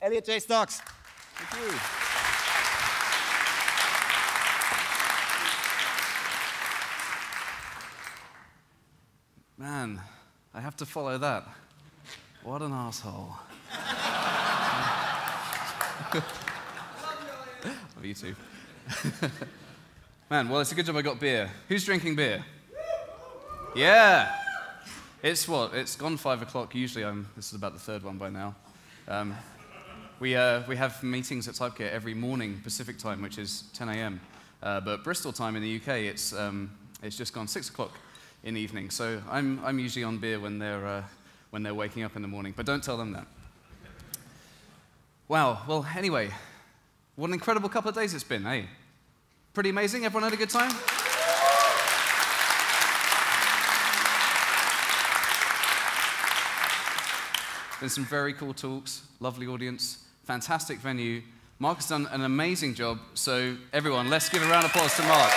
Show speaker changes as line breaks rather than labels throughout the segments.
Elliot Jay Stocks. Thank you.
Man, I have to follow that. What an asshole. Love you too. Man, well, it's a good job I got beer. Who's drinking beer? Yeah. It's what? It's gone 5 o'clock. Usually this is about the third one by now. We have meetings at Typekit every morning, Pacific time, which is 10 a.m. But Bristol time in the UK, it's just gone 6 o'clock in the evening. So I'm usually on beer when they're waking up in the morning. But don't tell them that. Wow. Well, anyway, what an incredible couple of days it's been, eh? Pretty amazing. Everyone had a good time? Been some very cool talks, lovely audience, fantastic venue. Mark has done an amazing job, so everyone, let's give a round of applause to Mark.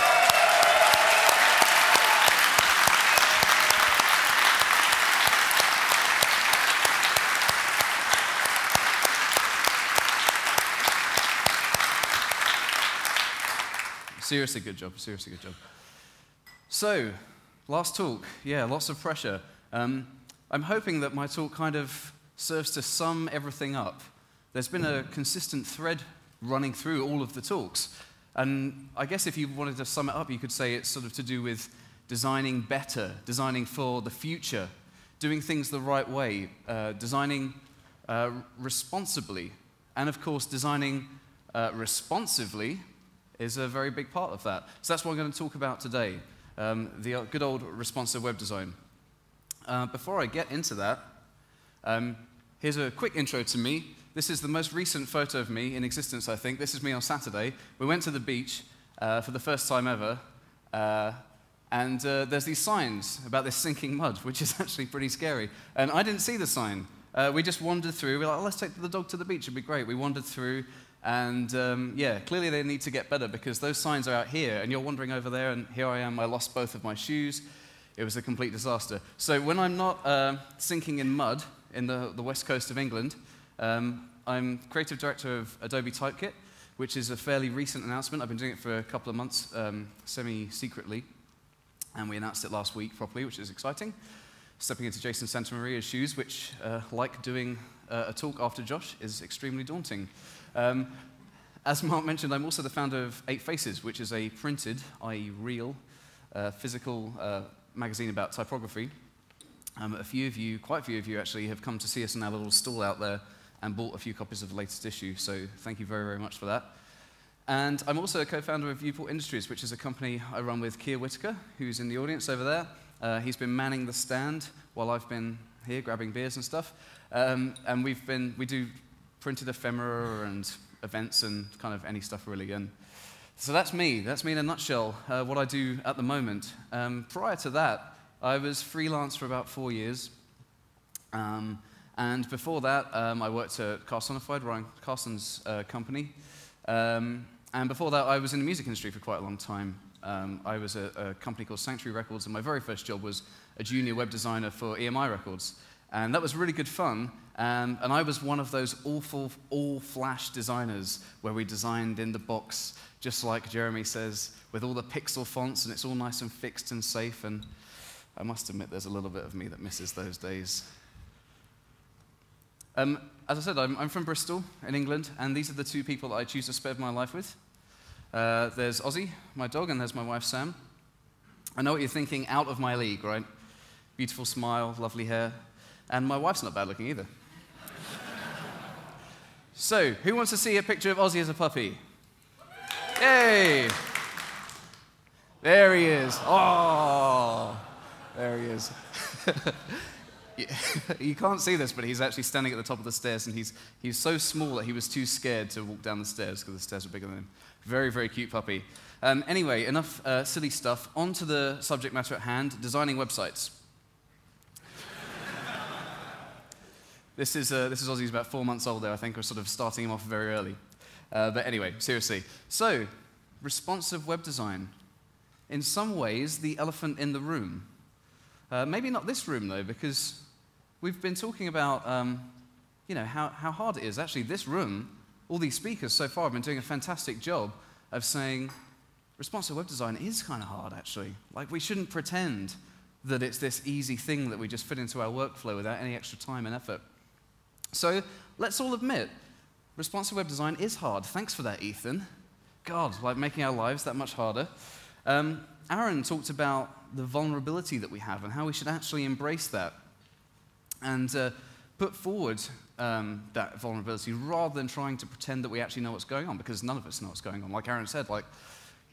Seriously good job, seriously good job. So, last talk, yeah, lots of pressure. I'm hoping that my talk kind of serves to sum everything up. There's been a consistent thread running through all of the talks. And I guess if you wanted to sum it up, you could say it's sort of to do with designing better, designing for the future, doing things the right way, designing responsibly. And of course, designing responsively is a very big part of that. So that's what I'm going to talk about today, the good old responsive web design. Before I get into that, here's a quick intro to me. This is the most recent photo of me in existence, I think. This is me on Saturday. We went to the beach for the first time ever, and there's these signs about this sinking mud, which is actually pretty scary. And I didn't see the sign. We just wandered through. We were like, oh, let's take the dog to the beach. It'd be great. We wandered through, and yeah, clearly they need to get better because those signs are out here, and you're wandering over there, and here I am. I lost both of my shoes. It was a complete disaster. So when I'm not sinking in mud in the west coast of England, I'm creative director of Adobe Typekit, which is a fairly recent announcement. I've been doing it for a couple of months, semi-secretly, and we announced it last week properly, which is exciting. Stepping into Jason Santamaria's shoes, which, like doing a talk after Josh, is extremely daunting. As Mark mentioned, I'm also the founder of 8 Faces, which is a printed, i.e. real, physical magazine about typography. Quite a few of you actually, have come to see us in our little stall out there and bought a few copies of the latest issue, so thank you very, very much for that. And I'm also a co-founder of Viewport Industries, which is a company I run with Keir Whitaker, who's in the audience over there. He's been manning the stand while I've been here grabbing beers and stuff. And we do printed ephemera and events and kind of any stuff really. And so that's me in a nutshell, what I do at the moment. Prior to that, I was freelance for about 4 years. And before that, I worked at Carsonified, Ryan Carson's company. And before that, I was in the music industry for quite a long time. I was at a company called Sanctuary Records, and my very first job was a junior web designer for EMI Records. And that was really good fun. And I was one of those awful all-flash designers where we designed in the box, just like Jeremy says, with all the pixel fonts, and it's all nice and fixed and safe. And I must admit, there's a little bit of me that misses those days. As I said, I'm from Bristol in England, and these are the 2 people that I choose to spend my life with. There's Ozzy, my dog, and there's my wife, Sam. I know what you're thinking, out of my league, right? Beautiful smile, lovely hair, and my wife's not bad looking either. So, who wants to see a picture of Ozzy as a puppy? Yay! There he is. Oh, there he is. You can't see this, but he's actually standing at the top of the stairs, and he's so small that he was too scared to walk down the stairs because the stairs were bigger than him. Very, very cute puppy. Anyway, enough silly stuff. On to the subject matter at hand, designing websites. This is Ozzy's about 4 months old there, I think. We're sort of starting him off very early. But anyway, seriously. So, responsive web design. In some ways, the elephant in the room. Maybe not this room, though, because we've been talking about how hard it is. Actually, this room, all these speakers so far have been doing a fantastic job of saying responsive web design is kind of hard, actually. Like, we shouldn't pretend that it's this easy thing that we just fit into our workflow without any extra time and effort. So let's all admit, responsive web design is hard. Thanks for that, Ethan. God, like making our lives that much harder. Aaron talked about the vulnerability that we have and how we should actually embrace that and put forward that vulnerability rather than trying to pretend that we actually know what's going on, because none of us know what's going on. Like Aaron said, like,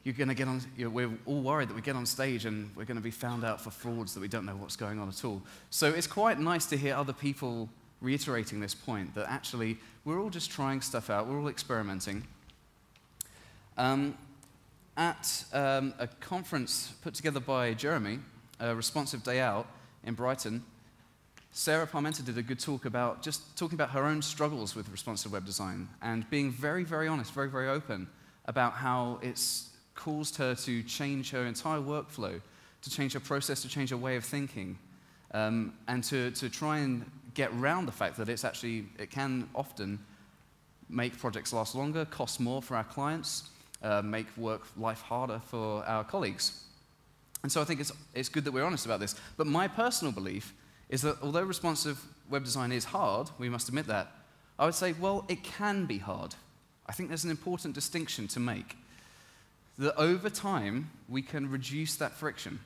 you're going to get on, we're all worried that we get on stage and we're going to be found out for frauds that we don't know what's going on at all. So it's quite nice to hear other people reiterating this point, that actually we're all just trying stuff out, we're all experimenting. At a conference put together by Jeremy, a Responsive Day Out in Brighton, Sarah Parmenter did a good talk about just talking about her own struggles with responsive web design and being very, very honest, very, very open about how it's caused her to change her entire workflow, to change her process, to change her way of thinking, and to try and get around the fact that it can often make projects last longer, cost more for our clients, make life harder for our colleagues. And so I think it's good that we're honest about this. But my personal belief is that although responsive web design is hard, we must admit that, I would say, well, it can be hard. I think there's an important distinction to make. That over time, we can reduce that friction.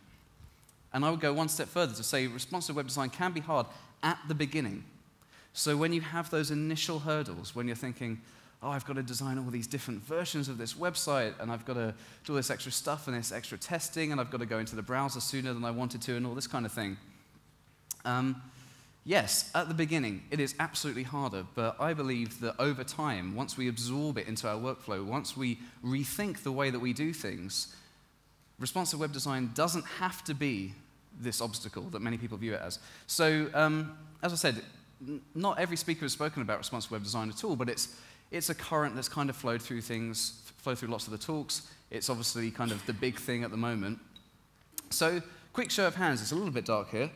And I would go one step further to say responsive web design can be hard at the beginning. So when you have those initial hurdles, when you're thinking, oh, I've got to design all these different versions of this website, and I've got to do all this extra stuff and this extra testing, and I've got to go into the browser sooner than I wanted to, and all this kind of thing. Yes, at the beginning, it is absolutely harder, but I believe that over time, once we absorb it into our workflow, once we rethink the way that we do things, responsive web design doesn't have to be this obstacle that many people view it as. So, as I said, not every speaker has spoken about responsive web design at all, but it's a current that's kind of flowed through lots of the talks. It's obviously kind of the big thing at the moment. So, quick show of hands, it's a little bit dark here.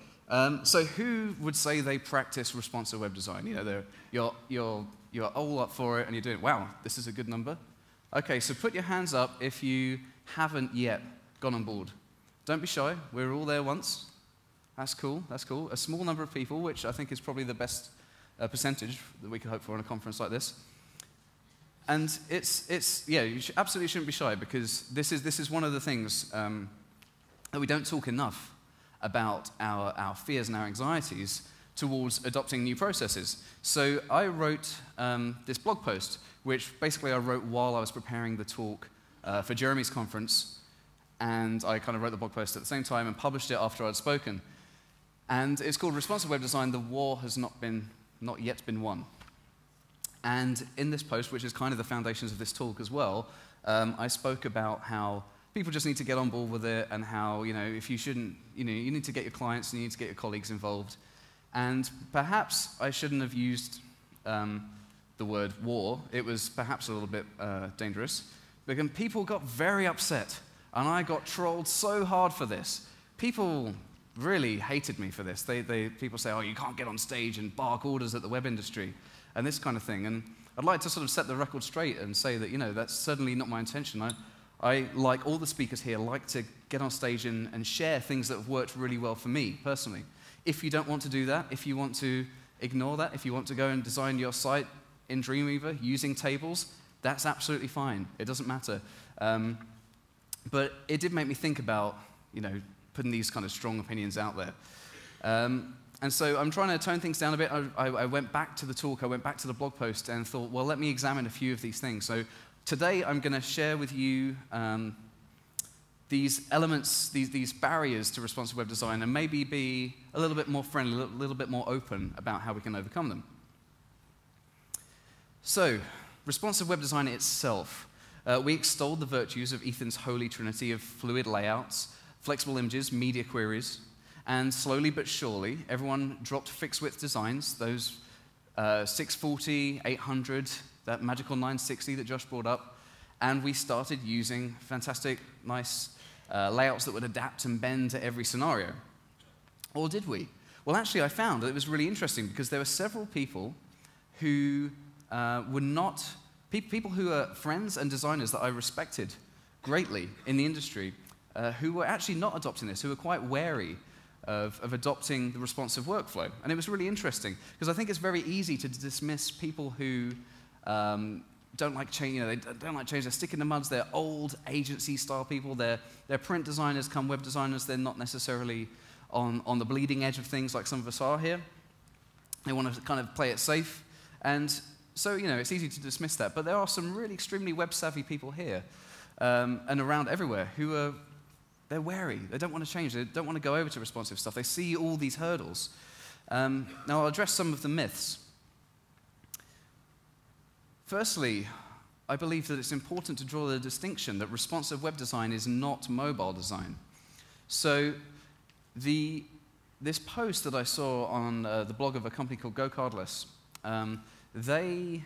So who would say they practice responsive web design? You know, you're all up for it and you're doing, wow, this is a good number. Okay, so put your hands up if you haven't yet gone on board. Don't be shy, we're all there once. That's cool, that's cool. A small number of people, which I think is probably the best percentage that we could hope for in a conference like this. And yeah, you absolutely shouldn't be shy, because this is one of the things that we don't talk enough about our fears and our anxieties towards adopting new processes. So I wrote this blog post, which basically I wrote while I was preparing the talk for Jeremy's conference, and I kind of wrote the blog post at the same time and published it after I'd spoken. And it's called Responsive Web Design, The War Has Not Yet Been Won. And in this post, which is kind of the foundations of this talk as well, I spoke about how people just need to get on board with it, and how, if you shouldn't, you need to get your clients, and you need to get your colleagues involved. And perhaps I shouldn't have used the word war. It was perhaps a little bit dangerous. Because people got very upset, and I got trolled so hard for this. People really hated me for this. People say, oh, you can't get on stage and bark orders at the web industry, and this kind of thing. And I'd like to sort of set the record straight and say that, that's certainly not my intention. I, like all the speakers here, like to get on stage and share things that have worked really well for me, personally. If you don't want to do that, if you want to ignore that, if you want to go and design your site in Dreamweaver using tables, that's absolutely fine. It doesn't matter. But it did make me think about, putting these kind of strong opinions out there. And so I'm trying to tone things down a bit. I went back to the talk, I went back to the blog post and thought, well, let me examine a few of these things. So today, I'm going to share with you these elements, these barriers to responsive web design, and maybe be a little bit more friendly, a little bit more open about how we can overcome them. So, responsive web design itself. We extolled the virtues of Ethan's holy trinity of fluid layouts, flexible images, media queries, and slowly but surely, everyone dropped fixed-width designs, those 640, 800, that magical 960 that Josh brought up, and we started using fantastic, nice layouts that would adapt and bend to every scenario. Or did we? Well, actually, I found that it was really interesting because there were several people who were not, people who are friends and designers that I respected greatly in the industry, who were actually not adopting this, who were quite wary of adopting the responsive workflow. And it was really interesting, because I think it's very easy to dismiss people who don't like change, they don't like change, they're stick in the muds, they're old agency-style people, they're print designers come web designers, they're not necessarily on the bleeding edge of things like some of us are here. They want to kind of play it safe. And so, it's easy to dismiss that. But there are some really extremely web-savvy people here and around everywhere who they're wary. They don't want to change. They don't want to go over to responsive stuff. They see all these hurdles. Now, I'll address some of the myths. Firstly, I believe that it's important to draw the distinction that responsive web design is not mobile design. So this post that I saw on the blog of a company called GoCardless, they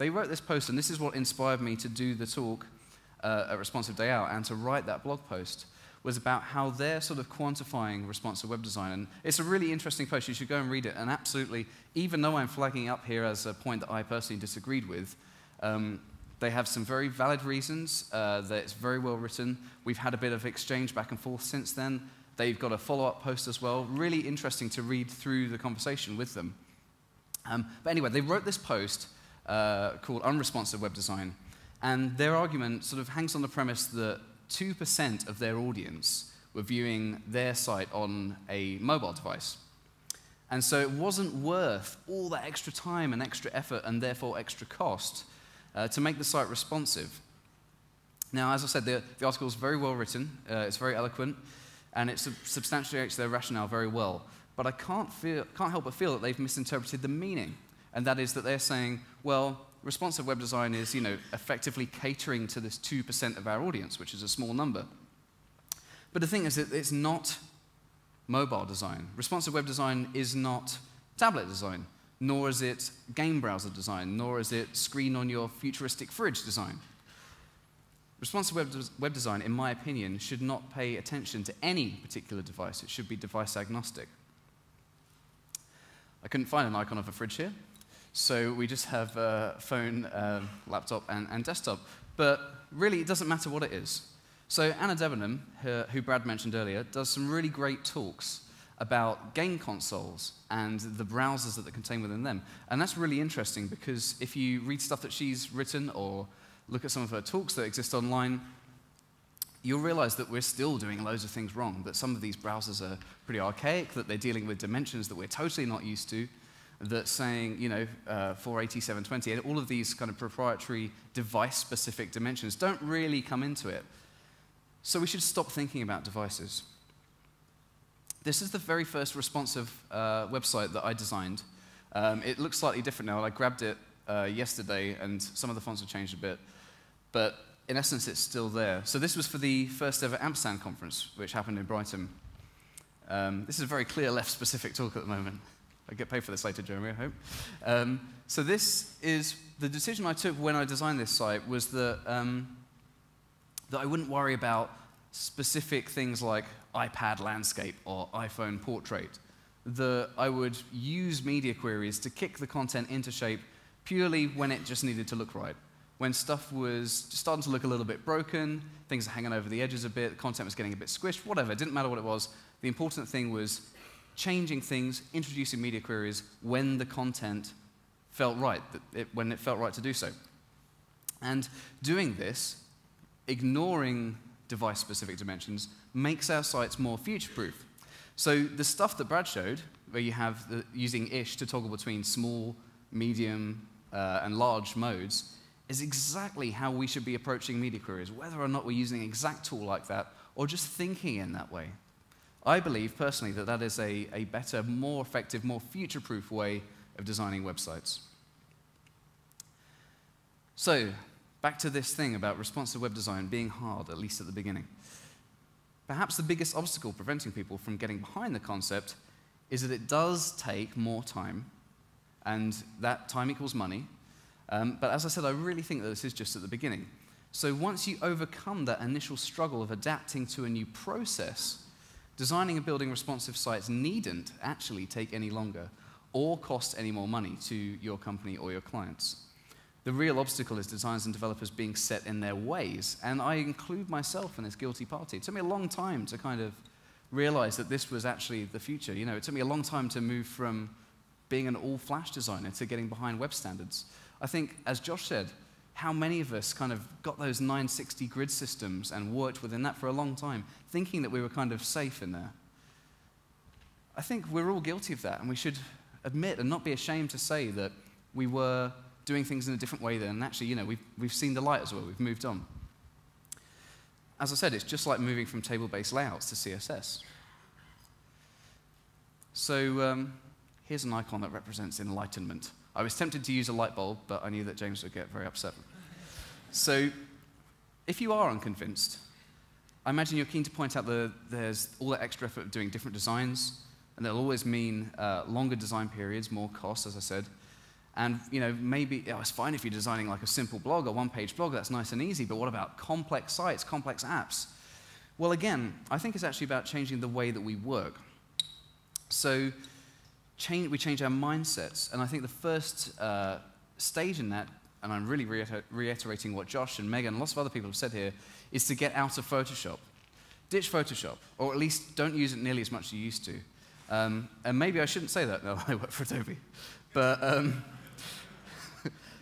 wrote this post, and this is what inspired me to do the talk at Responsive Day Out and to write that blog post, was about how they're sort of quantifying responsive web design. And it's a really interesting post. You should go and read it. And absolutely, even though I'm flagging up here as a point that I personally disagreed with, they have some very valid reasons that it's very well written. We've had a bit of exchange back and forth since then. They've got a follow-up post as well. Really interesting to read through the conversation with them. But anyway, they wrote this post called Unresponsive Web Design. And their argument sort of hangs on the premise that 2% of their audience were viewing their site on a mobile device. And so it wasn't worth all that extra time and extra effort and therefore extra cost to make the site responsive. Now, as I said, the article is very well written, it's very eloquent, and it substantiates their rationale very well. But I can't help but feel that they've misinterpreted the meaning. And that is that they're saying, well, responsive web design is, effectively catering to this 2% of our audience, which is a small number. But the thing is that it's not mobile design. Responsive web design is not tablet design, nor is it game browser design, nor is it screen on your futuristic fridge design. Responsive web design, in my opinion, should not pay attention to any particular device. It should be device agnostic. I couldn't find an icon of a fridge here. So we just have phone, laptop, and desktop. But really, it doesn't matter what it is. So Anna Debenham, who Brad mentioned earlier, does some really great talks about game consoles and the browsers that they contain within them. And that's really interesting because if you read stuff that she's written or look at some of her talks that exist online, you'll realize that we're still doing loads of things wrong, that some of these browsers are pretty archaic, that they're dealing with dimensions that we're totally not used to, that saying, 480, 720, and all of these kind of proprietary device-specific dimensions don't really come into it. So we should stop thinking about devices. This is the very first responsive website that I designed. It looks slightly different now. I grabbed it yesterday, and some of the fonts have changed a bit. But in essence, it's still there. So this was for the first ever Ampersand conference, which happened in Brighton. This is a very clear left-specific talk at the moment. I get paid for this later, Jeremy, I hope. So this is, the decision I took when I designed this site was that, that I wouldn't worry about specific things like iPad landscape or iPhone portrait. That I would use media queries to kick the content into shape purely when it just needed to look right. When stuff was starting to look a little bit broken, things are hanging over the edges a bit, the content was getting a bit squished, whatever, it didn't matter what it was. The important thing was changing things, introducing media queries when the content felt right, when it felt right to do so. And doing this, ignoring device-specific dimensions, makes our sites more future-proof. So the stuff that Brad showed, where you have using ish to toggle between small, medium, and large modes, is exactly how we should be approaching media queries, whether or not we're using an exact tool like that, or just thinking in that way. I believe, personally, that that is a better, more effective, more future-proof way of designing websites. So, back to this thing about responsive web design being hard, at least at the beginning. Perhaps the biggest obstacle preventing people from getting behind the concept is that it does take more time and that time equals money. But as I said, I really think that this is just at the beginning. So once you overcome that initial struggle of adapting to a new process, designing and building responsive sites needn't actually take any longer or cost any more money to your company or your clients. The real obstacle is designers and developers being set in their ways, and I include myself in this guilty party. It took me a long time to kind of realize that this was actually the future. You know, it took me a long time to move from being an all-Flash designer to getting behind web standards. I think, as Josh said, how many of us kind of got those 960 grid systems and worked within that for a long time, thinking that we were kind of safe in there? I think we're all guilty of that, and we should admit and not be ashamed to say that we were doing things in a different way then, and actually, you know, we've seen the light as well, we've moved on. As I said, it's just like moving from table-based layouts to CSS. So here's an icon that represents enlightenment. I was tempted to use a light bulb, but I knew that James would get very upset. So if you are unconvinced, I imagine you're keen to point out that there's all that extra effort of doing different designs, and that'll always mean longer design periods, more costs, as I said. And you know, maybe it's fine if you're designing like a simple blog, a one-page blog, that's nice and easy, but what about complex sites, complex apps? Well, again, I think it's actually about changing the way that we work. So we change our mindsets, and I think the first stage in that, and I'm really reiterating what Josh and Megan and lots of other people have said here, is to get out of Photoshop. Ditch Photoshop, or at least don't use it nearly as much as you used to. And maybe I shouldn't say that, no, I work for Adobe. But,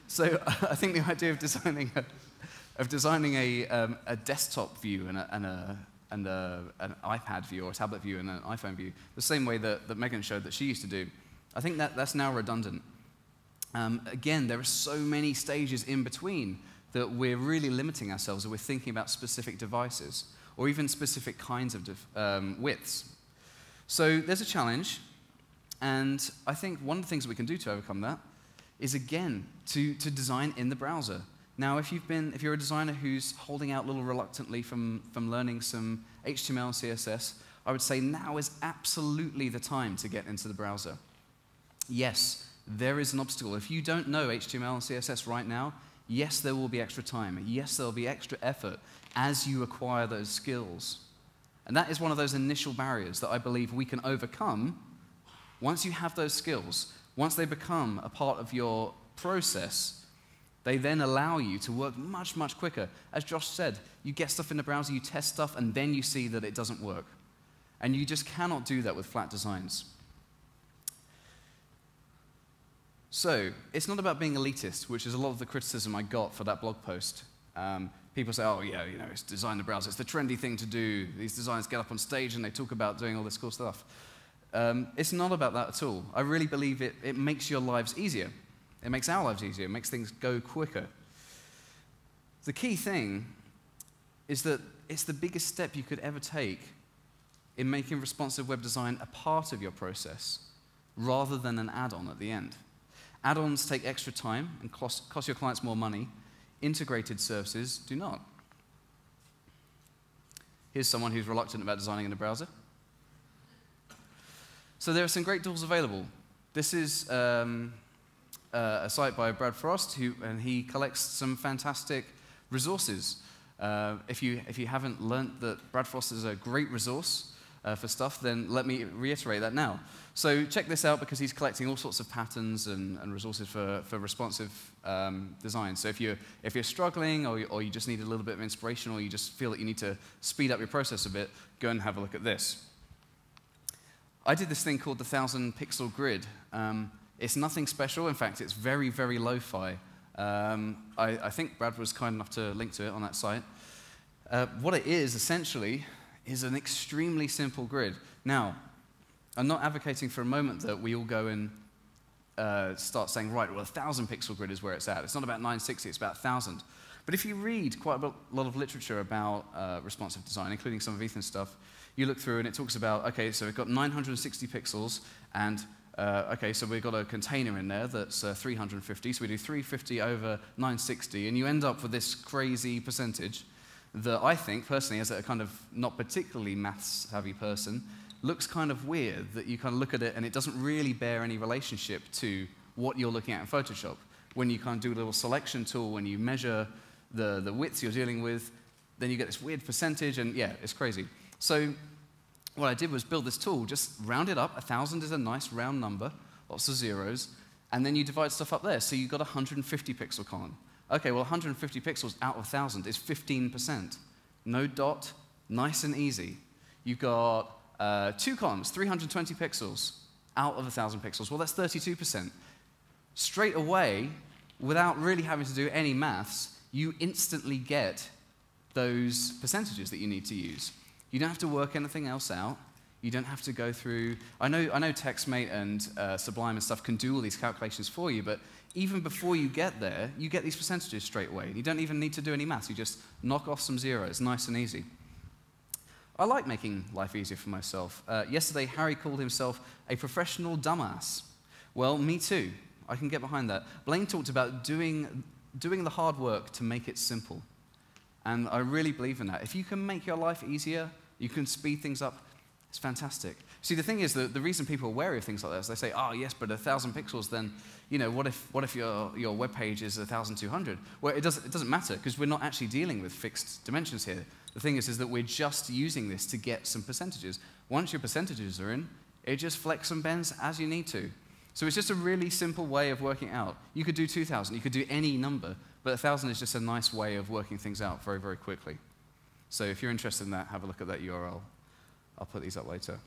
so I think the idea of designing a desktop view and an iPad view or a tablet view and an iPhone view, the same way that Megan showed that she used to do, I think that's now redundant. Again, there are so many stages in between that we're really limiting ourselves, or we're thinking about specific devices, or even specific kinds of widths. So there's a challenge, and I think one of the things that we can do to overcome that is, again, to design in the browser. Now, if you're a designer who's holding out a little reluctantly from learning some HTML and CSS, I would say now is absolutely the time to get into the browser. Yes, there is an obstacle. If you don't know HTML and CSS right now, yes, there will be extra time. Yes, there will be extra effort as you acquire those skills. And that is one of those initial barriers that I believe we can overcome once you have those skills. Once they become a part of your process, they then allow you to work much, much quicker. As Josh said, you get stuff in the browser, you test stuff, and then you see that it doesn't work. And you just cannot do that with flat designs. So, it's not about being elitist, which is a lot of the criticism I got for that blog post. People say, oh, yeah, you know, it's design the browser. It's the trendy thing to do. These designers get up on stage and they talk about doing all this cool stuff. It's not about that at all. I really believe it makes your lives easier. It makes our lives easier. It makes things go quicker. The key thing is that it's the biggest step you could ever take in making responsive web design a part of your process, rather than an add-on at the end. Add-ons take extra time and cost your clients more money. Integrated services do not. Here's someone who's reluctant about designing in a browser. So there are some great tools available. This is a site by Brad Frost, and he collects some fantastic resources. If you haven't learned that Brad Frost is a great resource for stuff, then let me reiterate that now. So check this out, because he's collecting all sorts of patterns and resources for responsive design. So if you're struggling, or you just need a little bit of inspiration, or you just feel that you need to speed up your process a bit, go and have a look at this. I did this thing called the 1,000-pixel grid. It's nothing special. In fact, it's very, very lo-fi. I think Brad was kind enough to link to it on that site. What it is, essentially, is an extremely simple grid. Now, I'm not advocating for a moment that we all go and start saying, right, well, a 1,000-pixel grid is where it's at. It's not about 960, it's about 1,000. But if you read quite a lot of literature about responsive design, including some of Ethan's stuff, you look through and it talks about, okay, so we've got 960 pixels, and okay, so we've got a container in there that's 350, so we do 350 over 960, and you end up with this crazy percentage that I think, personally, as a kind of not particularly maths-savvy person, looks kind of weird, that you kind of look at it and it doesn't really bear any relationship to what you're looking at in Photoshop. When you kind of do a little selection tool, when you measure the widths you're dealing with, then you get this weird percentage, and yeah, it's crazy. So what I did was build this tool, just round it up. 1,000 is a nice round number, lots of zeros, and then you divide stuff up there. So you've got a 150 pixel column. Okay, well, 150 pixels out of 1,000 is 15%. No dot, nice and easy. You've got 2 columns, 320 pixels out of 1,000 pixels. Well, that's 32%. Straight away, without really having to do any maths, you instantly get those percentages that you need to use. You don't have to work anything else out. You don't have to go through. I know TextMate and Sublime and stuff can do all these calculations for you, but even before you get there, you get these percentages straight away. You don't even need to do any maths. You just knock off some zeros, nice and easy. I like making life easier for myself. Yesterday, Harry called himself a professional dumbass. Well, me too. I can get behind that. Blaine talked about doing the hard work to make it simple. And I really believe in that. If you can make your life easier, you can speed things up, it's fantastic. See, the thing is that the reason people are wary of things like this, they say, oh, yes, but 1,000 pixels, then, you know, what if your web page is 1,200? Well, it doesn't matter, because we're not actually dealing with fixed dimensions here. The thing is that we're just using this to get some percentages. Once your percentages are in, it just flex and bends as you need to. So it's just a really simple way of working out. You could do 2,000, you could do any number, but 1,000 is just a nice way of working things out very, very quickly. So if you're interested in that, have a look at that URL. I'll put these up later.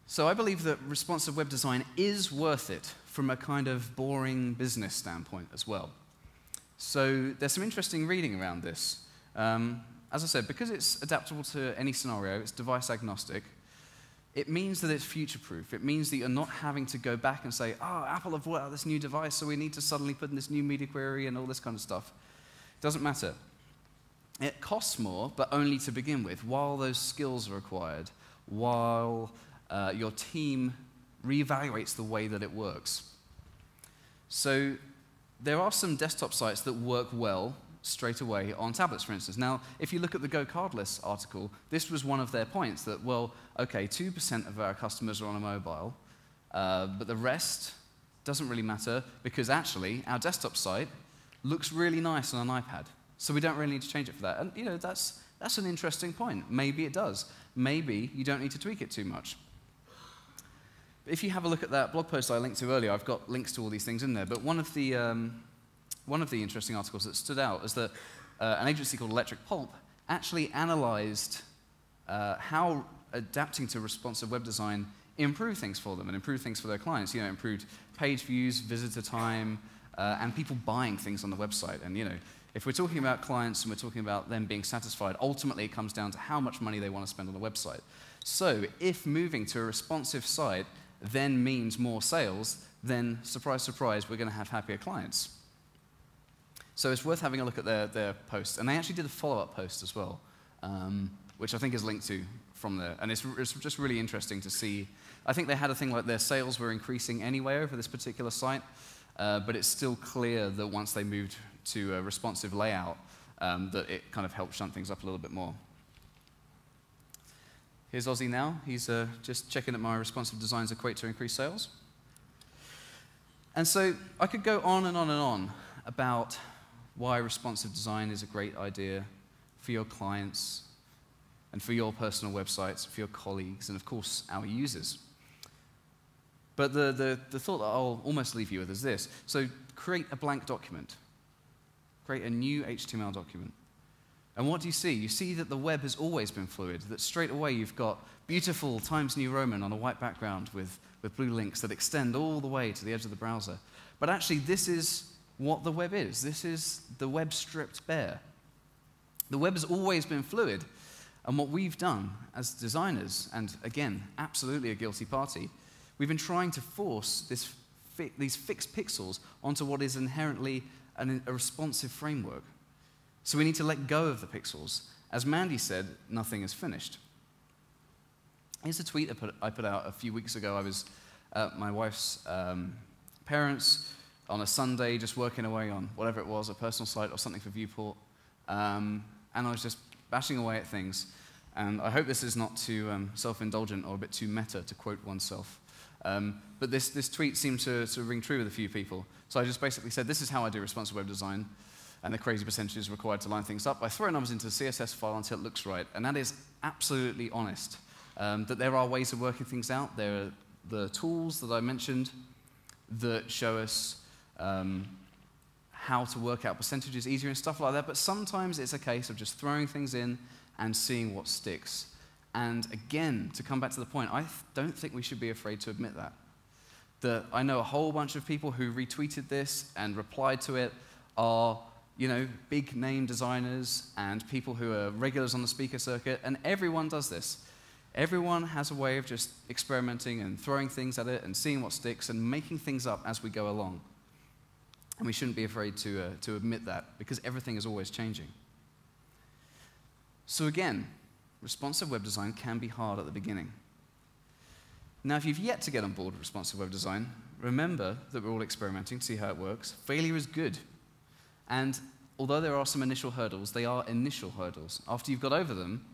So I believe that responsive web design is worth it from a kind of boring business standpoint as well. So there's some interesting reading around this. As I said, because it's adaptable to any scenario, it's device agnostic, it means that it's future-proof. It means that you're not having to go back and say, oh, Apple have brought out this new device, so we need to suddenly put in this new media query and all this kind of stuff. It doesn't matter. It costs more, but only to begin with, while those skills are required, while your team reevaluates the way that it works. So there are some desktop sites that work well straight away on tablets, for instance. Now, if you look at the Go Cardless article, this was one of their points, that, well, okay, 2% of our customers are on a mobile, but the rest doesn't really matter, because actually our desktop site looks really nice on an iPad, so we don't really need to change it for that. And, you know, that's an interesting point. Maybe it does. Maybe you don't need to tweak it too much. If you have a look at that blog post I linked to earlier, I've got links to all these things in there, but one of the interesting articles that stood out is that an agency called Electric Pulp actually analyzed how adapting to responsive web design improved things for them and improved things for their clients. You know, improved page views, visitor time, and people buying things on the website. And, you know, if we're talking about clients and we're talking about them being satisfied, ultimately it comes down to how much money they want to spend on the website. So if moving to a responsive site then means more sales, then surprise, surprise, we're going to have happier clients. So it's worth having a look at their post. And they actually did a follow-up post as well, which I think is linked to from there. And it's just really interesting to see. I think they had a thing like their sales were increasing anyway over this particular site, but it's still clear that once they moved to a responsive layout, that it kind of helped shunt things up a little bit more. Here's Ozzy now. He's just checking that my responsive designs equate to increased sales. And so I could go on and on and on about why responsive design is a great idea for your clients and for your personal websites, for your colleagues, and of course, our users. But the thought that I'll almost leave you with is this. So create a blank document. Create a new HTML document. And what do you see? You see that the web has always been fluid, that straight away you've got beautiful Times New Roman on a white background with blue links that extend all the way to the edge of the browser. But actually, this is what the web is. This is the web stripped bare. The web has always been fluid. And what we've done as designers, and again, absolutely a guilty party, we've been trying to force these fixed pixels onto what is inherently a responsive framework. So we need to let go of the pixels. As Mandy said, nothing is finished. Here's a tweet I put out a few weeks ago. I was at my wife's parents' on a Sunday, just working away on whatever it was, a personal site or something for Viewport. And I was just bashing away at things. And I hope this is not too self-indulgent or a bit too meta, to quote oneself. But this tweet seemed to ring true with a few people. So I just basically said, this is how I do responsive web design, and the crazy percentages required to line things up. I throw numbers into the CSS file until it looks right, and that is absolutely honest. That there are ways of working things out. There are the tools that I mentioned that show us how to work out percentages easier and stuff like that, but sometimes it's a case of just throwing things in and seeing what sticks. And again, to come back to the point, I don't think we should be afraid to admit that. That I know a whole bunch of people who retweeted this and replied to it are, big name designers and people who are regulars on the speaker circuit, and everyone does this. Everyone has a way of just experimenting and throwing things at it and seeing what sticks and making things up as we go along. And we shouldn't be afraid to admit that, because everything is always changing. So again, responsive web design can be hard at the beginning. Now, if you've yet to get on board with responsive web design, remember that we're all experimenting to see how it works. Failure is good. And although there are some initial hurdles, they are initial hurdles. After you've got over them,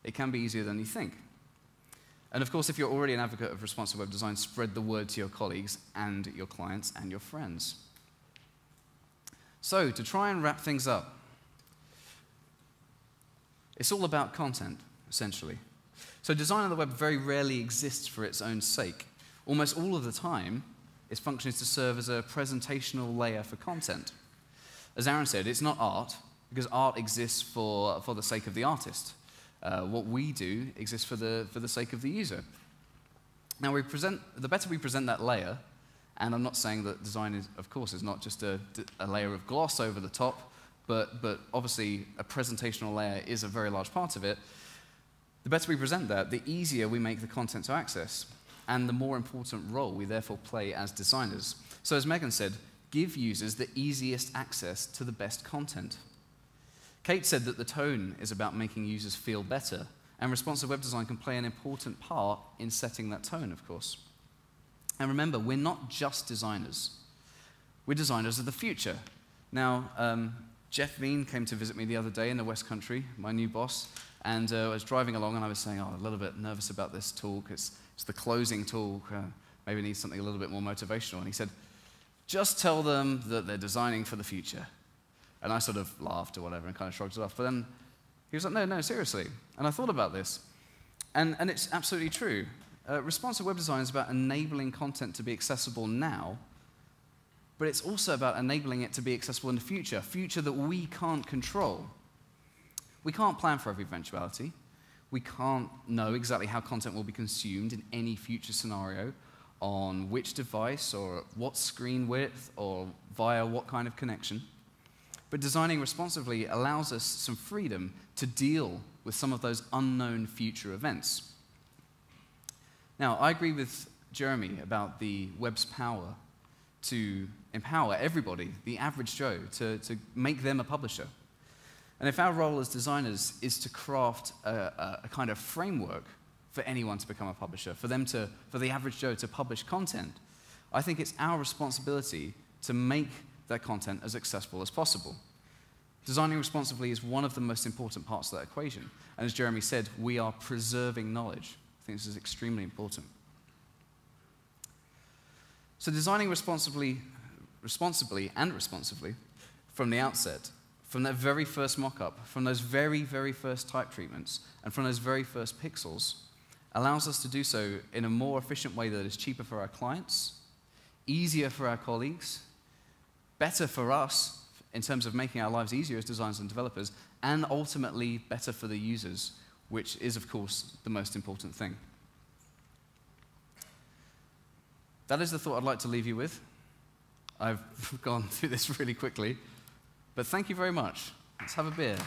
it can be easier than you think. And of course, if you're already an advocate of responsive web design, spread the word to your colleagues and your clients and your friends. So, to try and wrap things up, it's all about content, essentially. So design on the web very rarely exists for its own sake. Almost all of the time, its function is to serve as a presentational layer for content. As Aaron said, it's not art, because art exists for the sake of the artist. What we do exists for the sake of the user. Now, the better we present that layer, and I'm not saying that design, of course, is not just a layer of gloss over the top, but obviously a presentational layer is a very large part of it. The better we present that, the easier we make the content to access, and the more important role we therefore play as designers. So as Megan said, give users the easiest access to the best content. Kate said that the tone is about making users feel better, and responsive web design can play an important part in setting that tone, of course. And remember, we're not just designers. We're designers of the future. Now, Jeff Veen came to visit me the other day in the West Country, my new boss, and I was driving along and I was saying, a little bit nervous about this talk. It's the closing talk. Maybe it needs something a little bit more motivational. And he said, just tell them that they're designing for the future. And I sort of laughed or whatever and kind of shrugged it off. But then he was like, no, seriously. And I thought about this. And it's absolutely true. Responsive web design is about enabling content to be accessible now, but it's also about enabling it to be accessible in the future, a future that we can't control. We can't plan for every eventuality. We can't know exactly how content will be consumed in any future scenario, on which device, or what screen width, or via what kind of connection. But designing responsively allows us some freedom to deal with some of those unknown future events. Now, I agree with Jeremy about the web's power to empower everybody, the average Joe, to make them a publisher. And if our role as designers is to craft a kind of framework for anyone to become a publisher, for the average Joe to publish content, I think it's our responsibility to make that content as accessible as possible. Designing responsively is one of the most important parts of that equation. And as Jeremy said, we are preserving knowledge. I think this is extremely important. So designing responsibly from the outset, from that very first mock-up, from those very, very first type treatments, and from those very first pixels, allows us to do so in a more efficient way that is cheaper for our clients, easier for our colleagues, better for us in terms of making our lives easier as designers and developers, and ultimately better for the users, which is, of course, the most important thing. That is the thought I'd like to leave you with. I've gone through this really quickly, but thank you very much. Let's have a beer.